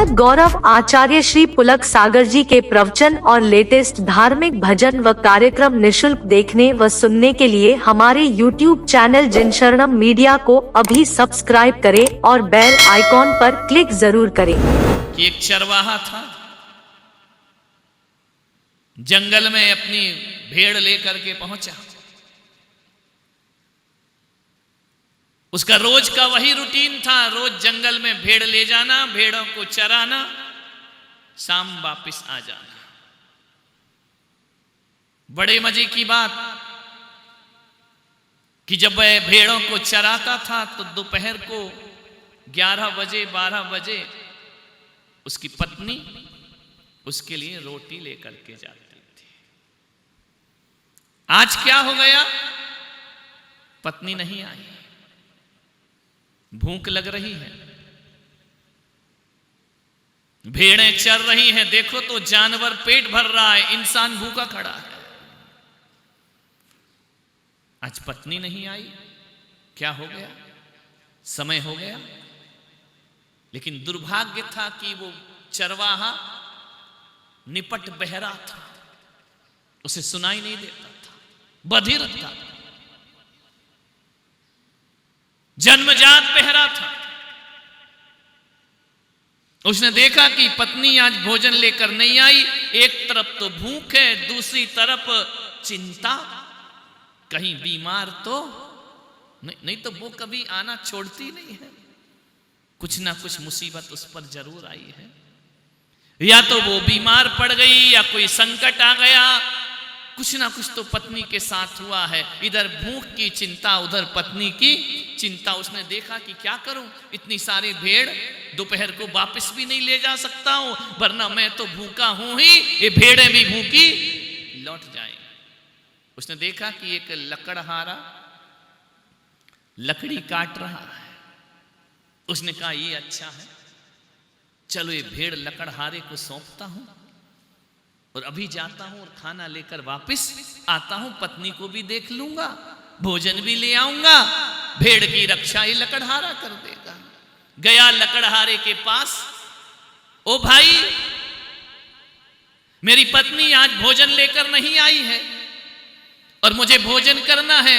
महाराज गौरव आचार्य श्री पुलक सागर जी के प्रवचन और लेटेस्ट धार्मिक भजन व कार्यक्रम निशुल्क देखने व सुनने के लिए हमारे YouTube चैनल जिनशरणम मीडिया को अभी सब्सक्राइब करें और बेल आइकॉन पर क्लिक जरूर करें। एक चरवाहा था, जंगल में अपनी भेड़ लेकर के पहुंचा। उसका रोज का वही रूटीन था, रोज जंगल में भेड़ ले जाना, भेड़ों को चराना, शाम वापस आ जाना। बड़े मजे की बात कि जब वह भेड़ों को चराता था तो दोपहर को 11 बजे 12 बजे उसकी पत्नी उसके लिए रोटी लेकर के जाती थी। आज क्या हो गया? पत्नी नहीं आई, भूख लग रही है, भेड़ें चर रही हैं। देखो तो जानवर पेट भर रहा है, इंसान भूखा खड़ा है। आज पत्नी नहीं आई, क्या हो गया? समय हो गया। लेकिन दुर्भाग्य था कि वो चरवाहा निपट बहरा था, उसे सुनाई नहीं देता था, बधिर था, जन्मजात बहरा था। उसने देखा कि पत्नी आज भोजन लेकर नहीं आई। एक तरफ तो भूख है, दूसरी तरफ चिंता, कहीं बीमार तो नहीं तो वो कभी आना छोड़ती नहीं है। कुछ ना कुछ मुसीबत उस पर जरूर आई है, या तो वो बीमार पड़ गई या कोई संकट आ गया। कुछ ना कुछ तो पत्नी के साथ हुआ है। इधर भूख की चिंता, उधर पत्नी की चिंता। उसने देखा कि क्या करूं, इतनी सारी भेड़ दोपहर को वापस भी नहीं ले जा सकता हूं, वरना मैं तो भूखा हूं ही, ये भेड़ें भी भूखी लौट जाएंगी। उसने देखा कि एक लकड़हारा लकड़ी काट रहा है। उसने कहा ये अच्छा है, चलो ये भेड़ लकड़हारे को सौंपता हूं और अभी जाता हूं और खाना लेकर वापस आता हूं, पत्नी को भी देख लूंगा, भोजन भी ले आऊंगा, भेड़ की रक्षा ही लकड़हारा कर देगा। गया लकड़हारे के पास, ओ भाई मेरी पत्नी आज भोजन लेकर नहीं आई है और मुझे भोजन करना है,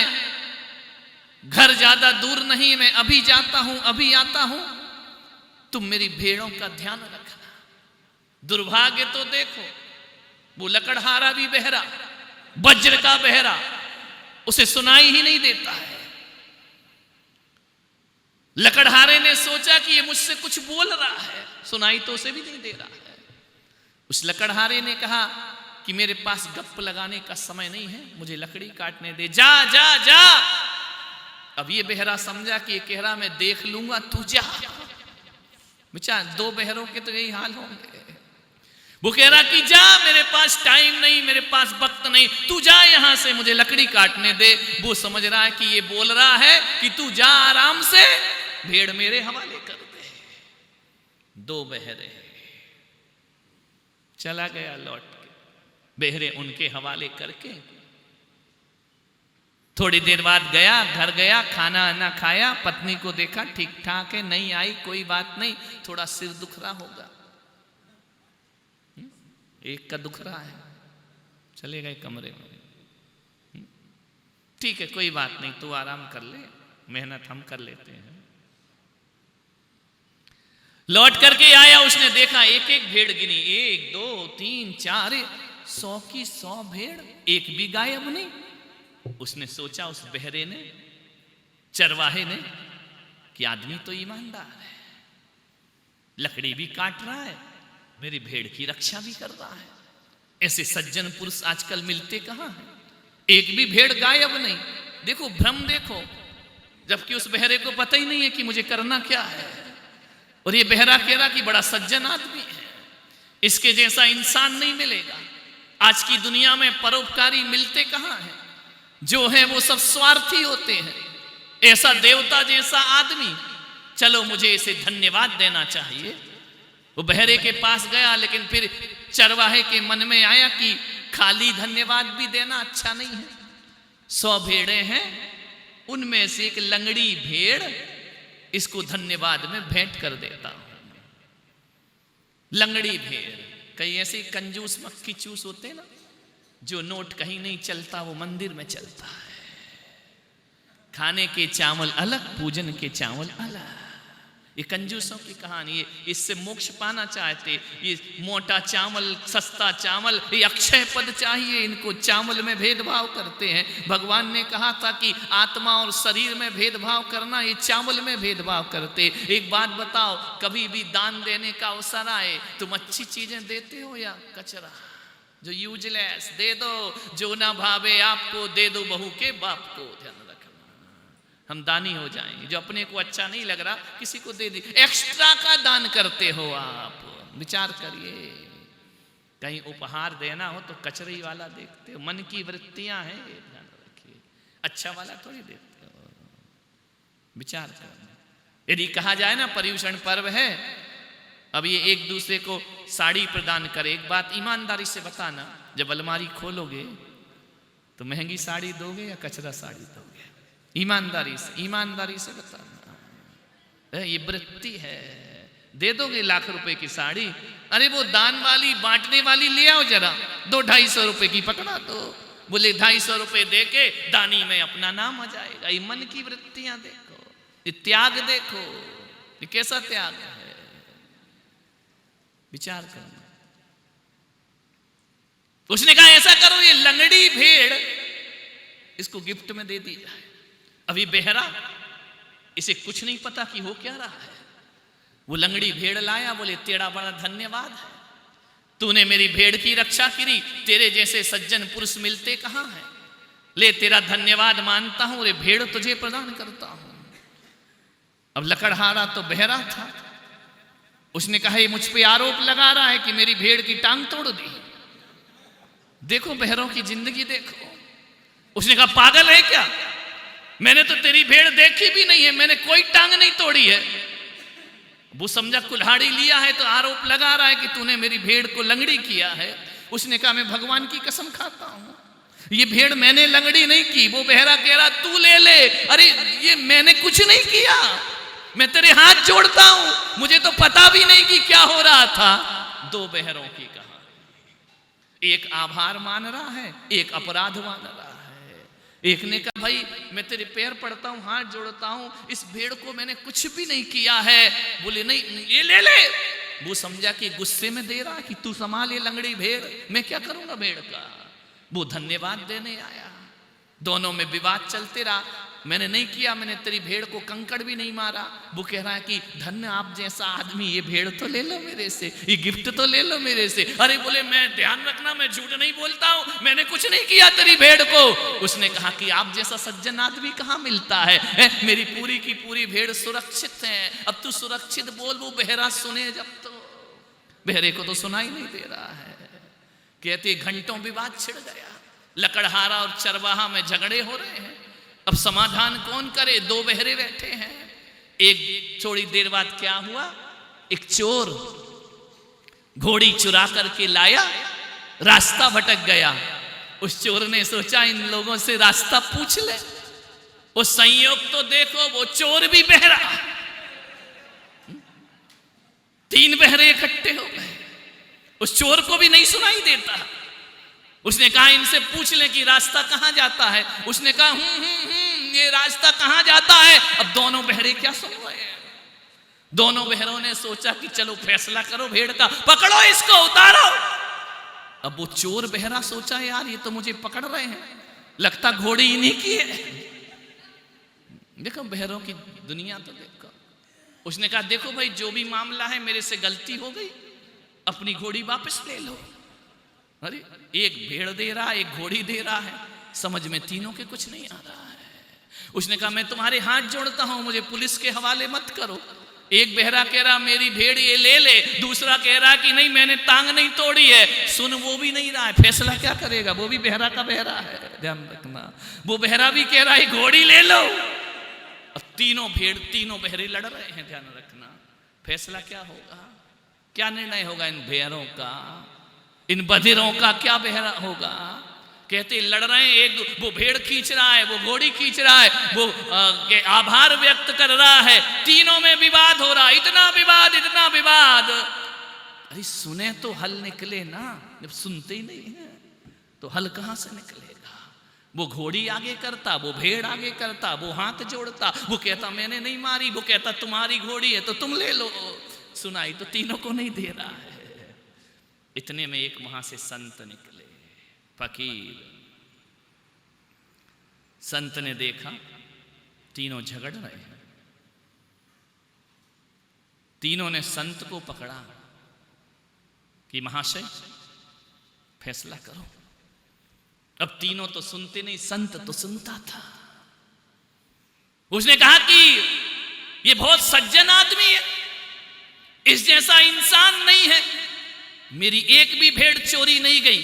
घर ज्यादा दूर नहीं, मैं अभी जाता हूं अभी आता हूं, तुम मेरी भेड़ों का ध्यान रखना। दुर्भाग्य तो देखो, वो लकड़हारा भी बहरा, वज्र का बहरा, उसे सुनाई ही नहीं देता है। लकड़हारे ने सोचा कि ये मुझसे कुछ बोल रहा है, सुनाई तो उसे भी नहीं दे रहा है। उस लकड़हारे ने कहा कि मेरे पास गप लगाने का समय नहीं है, मुझे लकड़ी काटने दे, जा जा जा। अब ये बहरा समझा कि ये कह रहा मैं देख लूंगा, तू जा। बेचारा दो बहरों के तो यही हाल होंगे। वो कह रहा कि जा, मेरे पास टाइम नहीं, मेरे पास वक्त नहीं, तू जा यहां से, मुझे लकड़ी काटने दे। वो समझ रहा है कि ये बोल रहा है कि तू जा आराम से, भेड़ मेरे हवाले कर दे। दो बहरे, चला गया लौट के, बहरे उनके हवाले करके। थोड़ी देर बाद गया, घर गया, खाना आना खाया, पत्नी को देखा ठीक ठाक है, नहीं आई, कोई बात नहीं, थोड़ा सिर दुख रहा होगा, एक का दुख रहा है, चले गए कमरे में। ठीक है कोई बात नहीं, तू आराम कर ले, मेहनत हम कर लेते हैं। लौट करके आया, उसने देखा एक एक भेड़ गिनी, 1 2 3 4 100 की 100 भेड़, एक भी गायब नहीं। उसने सोचा, उस बहरे ने, चरवाहे ने, कि आदमी तो ईमानदार है, लकड़ी भी काट रहा है, मेरी भेड़ की रक्षा भी कर रहा है। ऐसे सज्जन पुरुष आजकल मिलते कहां हैं? एक भी भेड़ गायब नहीं। देखो भ्रम देखो, जबकि उस बहरे को पता ही नहीं है कि मुझे करना क्या है। और ये बहरा कह रहा कि बड़ा सज्जन आदमी है, इसके जैसा इंसान नहीं मिलेगा। आज की दुनिया में परोपकारी मिलते कहां हैं? जो है वो सब स्वार्थी होते हैं। ऐसा देवता जैसा आदमी, चलो मुझे इसे धन्यवाद देना चाहिए। वो बहरे के पास गया, लेकिन फिर चरवाहे के मन में आया कि खाली धन्यवाद भी देना अच्छा नहीं है। 100 भेड़ें हैं, उनमें से एक लंगड़ी भेड़, इसको धन्यवाद में भेंट कर देता हूं। लंगड़ी भेड़। कई ऐसे कंजूस मक्खी चूस होते हैं ना, जो नोट कहीं नहीं चलता वो मंदिर में चलता है। खाने के चावल अलग, पूजन के चावल अलग। ये कंजूसों की कहानी है। इससे मोक्ष पाना चाहते, ये मोटा चावल, सस्ता चावल, ये अक्षय पद चाहिए, इनको चावल में भेदभाव करते हैं। भगवान ने कहा था कि आत्मा और शरीर में भेदभाव करना, ये चावल में भेदभाव करते। एक बात बताओ, कभी भी दान देने का अवसर आए, तुम अच्छी चीजें देते हो या कचरा? जो यूजलेस दे दो, जो ना भावे आपको दे दो बहू के बाप को। ध्यान रखना, हम दानी हो जाएंगे। जो अपने को अच्छा नहीं लग रहा किसी को दे दी। एक्स्ट्रा का दान करते हो आप, विचार करिए। कहीं उपहार देना हो तो कचरे वाला देखते हो। मन की वृत्तियां हैं, ध्यान रखिए, अच्छा वाला थोड़ी देखते हो। विचार करना। यदि कहा जाए ना पर्युषण पर्व है, अब ये एक दूसरे को साड़ी प्रदान करे। एक बात ईमानदारी से बताना, जब अलमारी खोलोगे तो महंगी साड़ी दोगे या कचरा साड़ी दोगे? ईमानदारी से बताना। ये वृत्ति है। दे दोगे लाख रुपए की साड़ी, अरे वो दान वाली, बांटने वाली ले आओ जरा, 200-250 रुपए की पकड़ा दो। बोले 250 रुपए दे के दानी में अपना नाम आ जाएगा। ये मन की वृत्तियां देखो, ये त्याग देखो, ये कैसा त्याग है, विचार करना। उसने कहा ऐसा करो, ये लंगड़ी भेड़ इसको गिफ्ट में दे दी जाए। अभी बेहरा, इसे कुछ नहीं पता कि हो क्या रहा है। वो लंगड़ी भेड़ लाया, बोले तेरा बड़ा धन्यवाद है, तूने मेरी भेड़ की रक्षा करी। तेरे जैसे सज्जन पुरुष मिलते कहां हैं। ले तेरा धन्यवाद मानता हूं, रे भेड़ तुझे प्रदान करता हूं। अब लकड़हारा तो बहरा था, उसने कहा ये मुझ पे आरोप लगा रहा है कि मेरी भेड़ की टांग तोड़ दी। देखो बहरों की जिंदगी देखो। उसने कहा पागल है क्या, मैंने तो तेरी भेड़ देखी भी नहीं है, मैंने कोई टांग नहीं तोड़ी है। वो समझा कुल्हाड़ी लिया है तो आरोप लगा रहा है कि तूने मेरी भेड़ को लंगड़ी किया है। उसने कहा मैं भगवान की कसम खाता हूं, ये भेड़ मैंने लंगड़ी नहीं की। वो बहरा कह रहा तू ले ले, अरे ये मैंने कुछ नहीं किया, मैं तेरे हाथ जोड़ता हूं, मुझे तो पता भी नहीं कि क्या हो रहा था। दो बहरों की कहानी, एक आभार मान रहा है, एक अपराध मान रहा है। एक ने कहा भाई मैं तेरे पैर पड़ता हूं, हाथ जोड़ता हूं, इस भेड़ को मैंने कुछ भी नहीं किया है। बोले नहीं ये ले ले। वो समझा कि गुस्से में दे रहा कि तू संभाल ये लंगड़ी भेड़, मैं क्या करूंगा भेड़ का। वो धन्यवाद देने आया, दोनों में विवाद चलते रहा। मैंने नहीं किया, मैंने तेरी भेड़ को कंकड़ भी नहीं मारा। वो कह रहा है कि धन्य आप जैसा आदमी, ये भेड़ तो ले लो मेरे से, ये गिफ्ट तो ले लो मेरे से। अरे बोले मैं ध्यान रखना, मैं झूठ नहीं बोलता हूं, मैंने कुछ नहीं किया तेरी भेड़ को। उसने कहा कि आप जैसा सज्जन आदमी कहां मिलता है। मेरी पूरी की पूरी भेड़ सुरक्षित है। अब तू सुरक्षित बोल। वो बहरा सुने जब तो बहरे को तो सुनाई नहीं दे रहा है। कहते घंटों विवाद छिड़ गया, लकड़हारा और चरवाहा में झगड़े हो रहे हैं। अब समाधान कौन करे, दो बहरे बैठे हैं। एक थोड़ी देर बाद क्या हुआ, एक चोर घोड़ी चुरा करके लाया, रास्ता भटक गया। उस चोर ने सोचा इन लोगों से रास्ता पूछ ले। वो संयोग तो देखो, वो चोर भी बहरा, तीन बहरे इकट्ठे हो गए। उस चोर को भी नहीं सुनाई देता। उसने कहा इनसे पूछ ले कि रास्ता कहां जाता है। उसने कहा ये रास्ता कहां जाता है। अब दोनों बहरे क्या सुन रहे हैं। दोनों बहरों ने सोचा कि चलो फैसला करो भेड़ का, पकड़ो इसको, उतारो। अब वो चोर बहरा सोचा यार ये तो मुझे पकड़ रहे हैं, लगता घोड़ी इन्हीं की है। देखो बहरों की दुनिया तो देखो। उसने कहा देखो भाई जो भी मामला है, मेरे से गलती हो गई, अपनी घोड़ी वापस ले लो। अरे एक भेड़ दे रहा है, एक घोड़ी दे रहा है, समझ में तीनों के कुछ नहीं आ रहा है। उसने कहा मैं तुम्हारे हाथ जोड़ता हूं, मुझे पुलिस के हवाले मत करो। एक बहरा कह रहा मेरी भेड़ ये ले ले, दूसरा कह रहा कि नहीं मैंने टांग नहीं तोड़ी है। सुन वो भी नहीं रहा है, फैसला क्या करेगा, वो भी बहरा का बहरा है, ध्यान रखना। वो बहरा भी कह रहा है घोड़ी ले लो। अब तीनों बहरे लड़ रहे हैं, ध्यान रखना। फैसला क्या होगा, क्या निर्णय होगा इन बहरों का, इन बधिरों का क्या बहरा होगा। कहते लड़ रहे हैं, एक वो भेड़ खींच रहा है, वो घोड़ी खींच रहा है, वो आभार व्यक्त कर रहा है। तीनों में विवाद हो रहा है, इतना विवाद अरे सुने तो हल निकले ना, जब सुनते ही नहीं है तो हल कहां से निकलेगा। वो घोड़ी आगे करता, वो भेड़ आगे करता, वो हाथ जोड़ता, वो कहता मैंने नहीं मारी, वो कहता तुम्हारी घोड़ी है तो तुम ले लो। सुनाई तो तीनों को नहीं दे रहा है। इतने में एक वहां से संत निकले, फकीर। संत ने देखा तीनों झगड़ रहे हैं। तीनों ने संत को पकड़ा कि महाशय फैसला करो। अब तीनों तो सुनते नहीं, संत तो सुनता था। उसने कहा कि ये बहुत सज्जन आदमी है, इस जैसा इंसान नहीं है, मेरी एक भी भेड़ चोरी नहीं गई।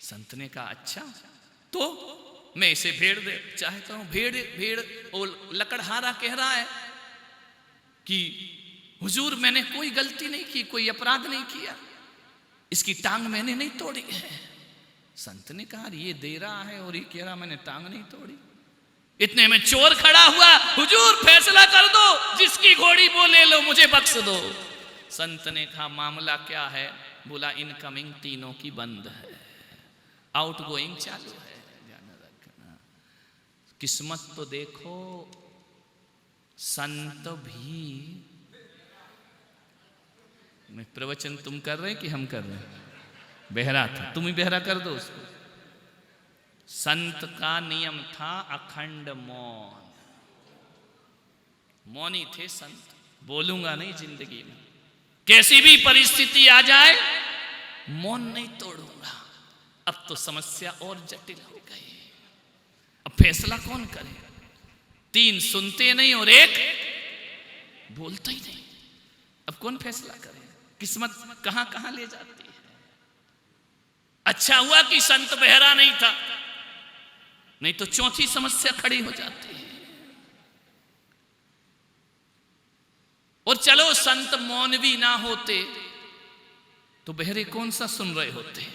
संत ने कहा अच्छा तो मैं इसे भेड़ दे चाहता हूं। भेड़ और लकड़हारा कह रहा है कि हुजूर मैंने कोई गलती नहीं की, कोई अपराध नहीं किया, इसकी टांग मैंने नहीं तोड़ी है। संत ने कहा ये दे रहा है और ये कह रहा मैंने टांग नहीं तोड़ी। इतने में चोर खड़ा हुआ, हुजूर फैसला कर दो, जिसकी घोड़ी वो ले लो, मुझे बख्श दो। संत ने कहा मामला क्या है? बोला इनकमिंग तीनों की बंद है, आउट गोइंग चालू है, ध्यान रखना। किस्मत तो देखो, संत भी। मैं प्रवचन तुम कर रहे कि हम कर रहे हैं? बहरा था, तुम ही बहरा कर दो उसको। संत का नियम था अखंड मौन। मौनी थे संत, बोलूंगा नहीं जिंदगी में, कैसी भी परिस्थिति आ जाए मौन नहीं तोड़ूंगा। अब तो समस्या और जटिल हो गई, अब फैसला कौन करे? तीन सुनते नहीं और एक बोलता ही नहीं, अब कौन फैसला करे? किस्मत कहां कहां ले जाती है। अच्छा हुआ कि संत बहरा नहीं था, नहीं तो चौथी समस्या खड़ी हो जाती है। और चलो संत मौनवी ना होते तो बहरे कौन सा सुन रहे होते?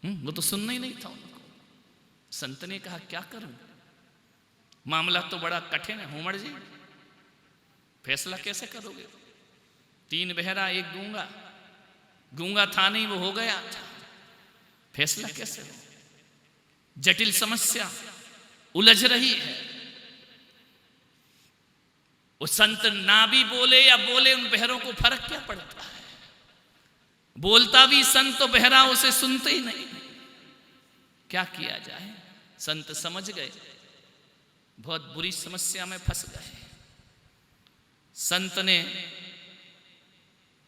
वो तो सुनना ही नहीं था उनको। संत ने कहा क्या करूं, मामला तो बड़ा कठिन है हुमड़ जी, फैसला कैसे करोगे? तीन बहरा एक गूंगा, गूंगा था नहीं वो हो गया, फैसला कैसे हो? जटिल समस्या उलझ रही है। वो संत ना भी बोले या बोले, उन बहरों को फर्क क्या पड़ता है? बोलता भी संत तो बहरा उसे सुनते ही नहीं। क्या किया जाए? संत समझ गए बहुत बुरी समस्या में फंस गए। संत ने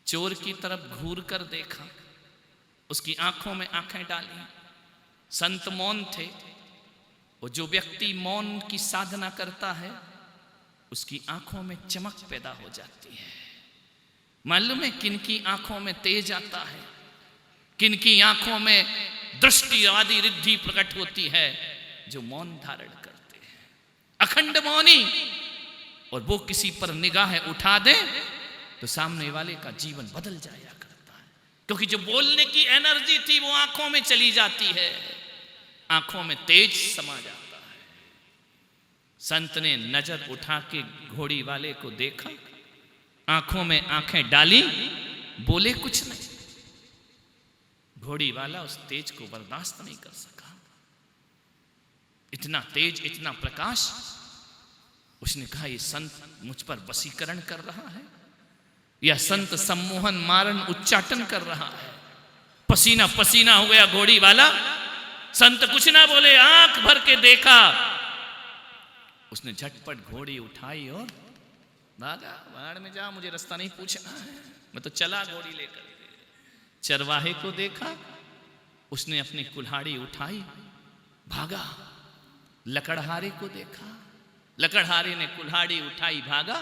चोर की तरफ घूर कर देखा, उसकी आंखों में आंखें डाली। संत मौन थे, और जो व्यक्ति मौन की साधना करता है उसकी आंखों में चमक पैदा हो जाती है। मालूम है किन की आंखों में तेज आता है, किन की आंखों में दृष्टि आदि रिद्धि प्रकट होती है? जो मौन धारण करते हैं, अखंड मौनी। और वो किसी पर निगाह उठा दे तो सामने वाले का जीवन बदल जाया करता है, क्योंकि जो बोलने की एनर्जी थी वो आंखों में चली जाती है, आंखों में तेज समा जाता है। संत ने नजर उठा के घोड़ी वाले को देखा, आंखों में आंखें डाली, बोले कुछ नहीं। घोड़ी वाला उस तेज को बर्दाश्त नहीं कर सका। इतना तेज, इतना प्रकाश। उसने कहा ये संत मुझ पर वशीकरण कर रहा है, या संत सम्मोहन मारण उच्चाटन कर रहा है। पसीना पसीना हो गया घोड़ी वाला। संत कुछ ना बोले, आंख भर के देखा। उसने झटपट घोड़ी उठाई और भागा। बाढ़ में जा, मुझे रास्ता नहीं पूछना है, मैं तो चला घोड़ी लेकर। चरवाहे को देखा, उसने अपनी कुल्हाड़ी उठाई, भागा। लकड़हारे को देखा, लकड़हारे ने कुल्हाड़ी उठाई, भागा।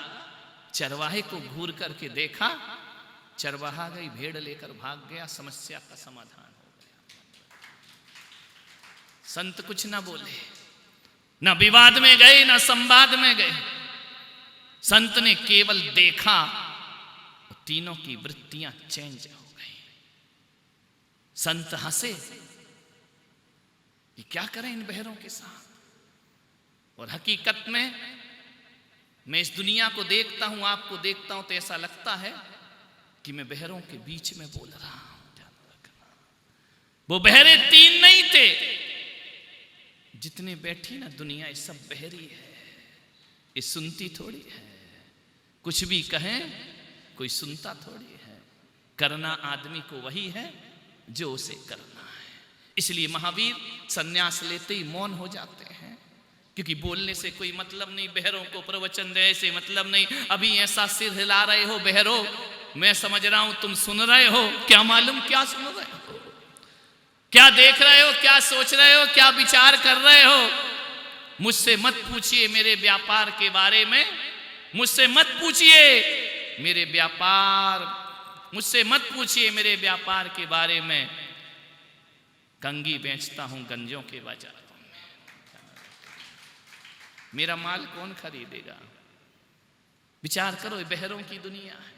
चरवाहे को घूर करके देखा, चरवाहा गई भेड़ लेकर भाग गया। समस्या का समाधान हो गया। संत कुछ ना बोले, ना विवाद में गए, ना संवाद में गए। संत ने केवल देखा, तीनों की वृत्तियां चेंज हो गई। संत हंसे कि क्या करें इन बहरों के साथ। और हकीकत में मैं इस दुनिया को देखता हूं, आपको देखता हूं, तो ऐसा लगता है कि मैं बहरों के बीच में बोल रहा हूं, ध्यान रखना। वो बहरे 3 नहीं थे, जितने बैठी ना दुनिया, ये सब बहरी है, ये सुनती थोड़ी है। कुछ भी कहें कोई सुनता थोड़ी है। करना आदमी को वही है जो उसे करना है। इसलिए महावीर सन्यास लेते ही मौन हो जाते हैं, क्योंकि बोलने से कोई मतलब नहीं, बहरों को प्रवचन देने से मतलब नहीं। अभी ऐसा सिर हिला रहे हो बहरो, मैं समझ रहा हूं तुम सुन रहे हो, क्या मालूम क्या सुन रहे हो, क्या देख रहे हो, क्या सोच रहे हो, क्या विचार कर रहे हो। मुझसे मत पूछिए मेरे व्यापार के बारे में, मुझसे मत पूछिए मेरे व्यापार, मुझसे मत पूछिए मेरे व्यापार के बारे में। कंगी बेचता हूं गंजों के बाजारों में, मेरा माल कौन खरीदेगा। विचार करो, बहरों की दुनिया है।